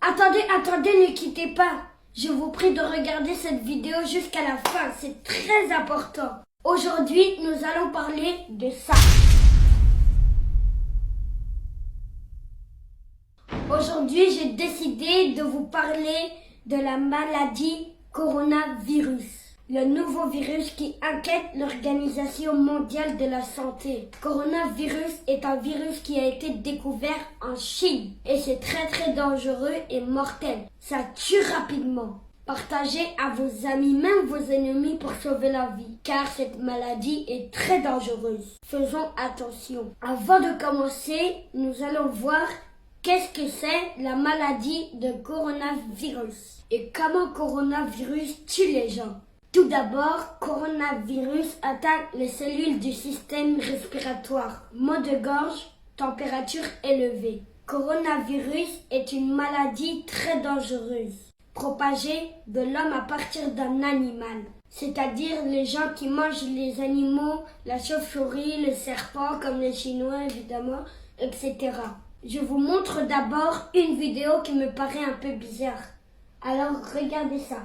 Attendez, ne quittez pas. Je vous prie de regarder cette vidéo jusqu'à la fin, c'est très important. Aujourd'hui, nous allons parler de ça. Aujourd'hui, j'ai décidé de vous parler de la maladie coronavirus. Le nouveau virus qui inquiète l'Organisation mondiale de la santé. Coronavirus est un virus qui a été découvert en Chine. Et c'est très dangereux et mortel. Ça tue rapidement. Partagez à vos amis, même vos ennemis pour sauver la vie. Car cette maladie est très dangereuse. Faisons attention. Avant de commencer, nous allons voir qu'est-ce que c'est la maladie de coronavirus et comment coronavirus tue les gens. Tout d'abord, coronavirus attaque les cellules du système respiratoire. Maux de gorge, température élevée. Coronavirus est une maladie très dangereuse, propagée de l'homme à partir d'un animal. C'est-à-dire les gens qui mangent les animaux, la chauve-souris, le serpent, comme les Chinois évidemment, etc. Je vous montre d'abord une vidéo qui me paraît un peu bizarre. Alors regardez ça.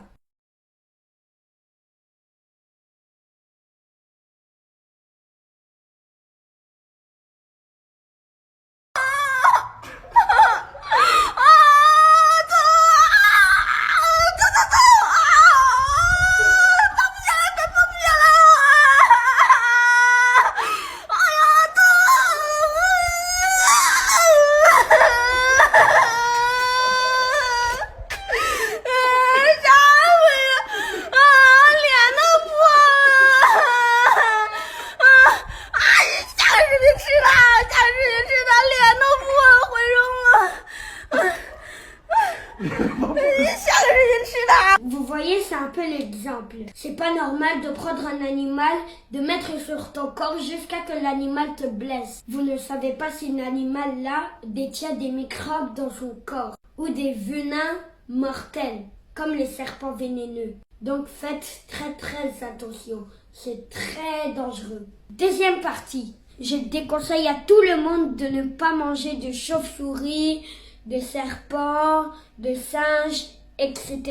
Vous voyez, c'est un peu l'exemple. C'est pas normal de prendre un animal, de mettre sur ton corps jusqu'à que l'animal te blesse. Vous ne savez pas si l'animal-là détient des microbes dans son corps ou des venins mortels, comme les serpents vénéneux. Donc faites très attention. C'est très dangereux. Deuxième partie. Je déconseille à tout le monde de ne pas manger de chauve-souris, de serpents, de singes, etc.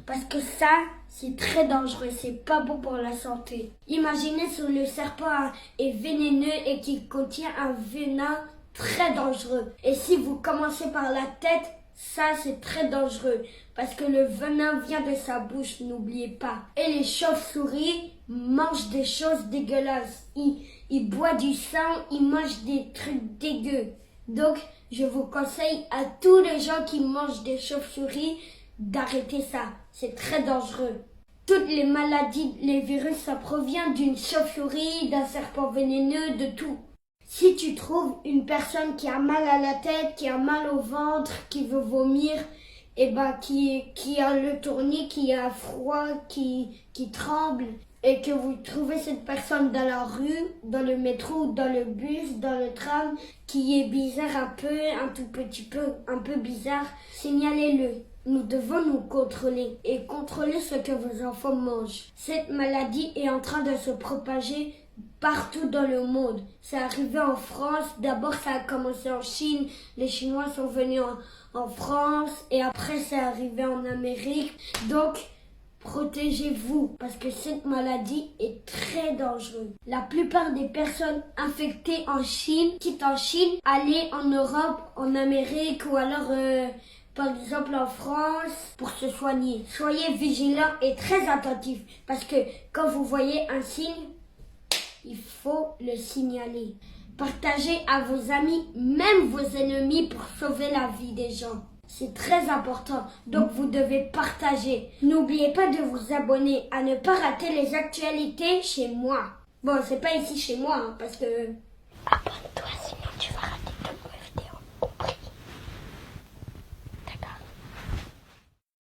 Parce que ça, c'est très dangereux, c'est pas bon pour la santé. Imaginez si le serpent est vénéneux et qu'il contient un venin très dangereux. Et si vous commencez par la tête, ça c'est très dangereux parce que le venin vient de sa bouche, n'oubliez pas. Et les chauves-souris mangent des choses dégueulasses. Ils boivent du sang, ils mangent des trucs dégueux. Donc, je vous conseille à tous les gens qui mangent des chauves-souris d'arrêter ça. C'est très dangereux. Toutes les maladies, les virus, ça provient d'une chauve-souris, d'un serpent vénéneux, de tout. Si tu trouves une personne qui a mal à la tête, qui a mal au ventre, qui veut vomir, qui a le tournis, qui a froid, qui tremble, et que vous trouvez cette personne dans la rue, dans le métro, dans le bus, dans le tram, qui est bizarre un tout petit peu, un peu bizarre, signalez-le. Nous devons nous contrôler et contrôler ce que vos enfants mangent. Cette maladie est en train de se propager partout dans le monde. C'est arrivé en France, d'abord ça a commencé en Chine, les Chinois sont venus en France et après c'est arrivé en Amérique. Donc, protégez-vous parce que cette maladie est très dangereuse. La plupart des personnes infectées en Chine quittent en Chine, aller en Europe, en Amérique ou alors par exemple en France pour se soigner. Soyez vigilants et très attentifs parce que quand vous voyez un signe, il faut le signaler. Partagez à vos amis, même vos ennemis pour sauver la vie des gens. C'est très important, donc vous devez partager. N'oubliez pas de vous abonner à ne pas rater les actualités chez moi. Bon, c'est pas ici chez moi, parce que... Abonne-toi.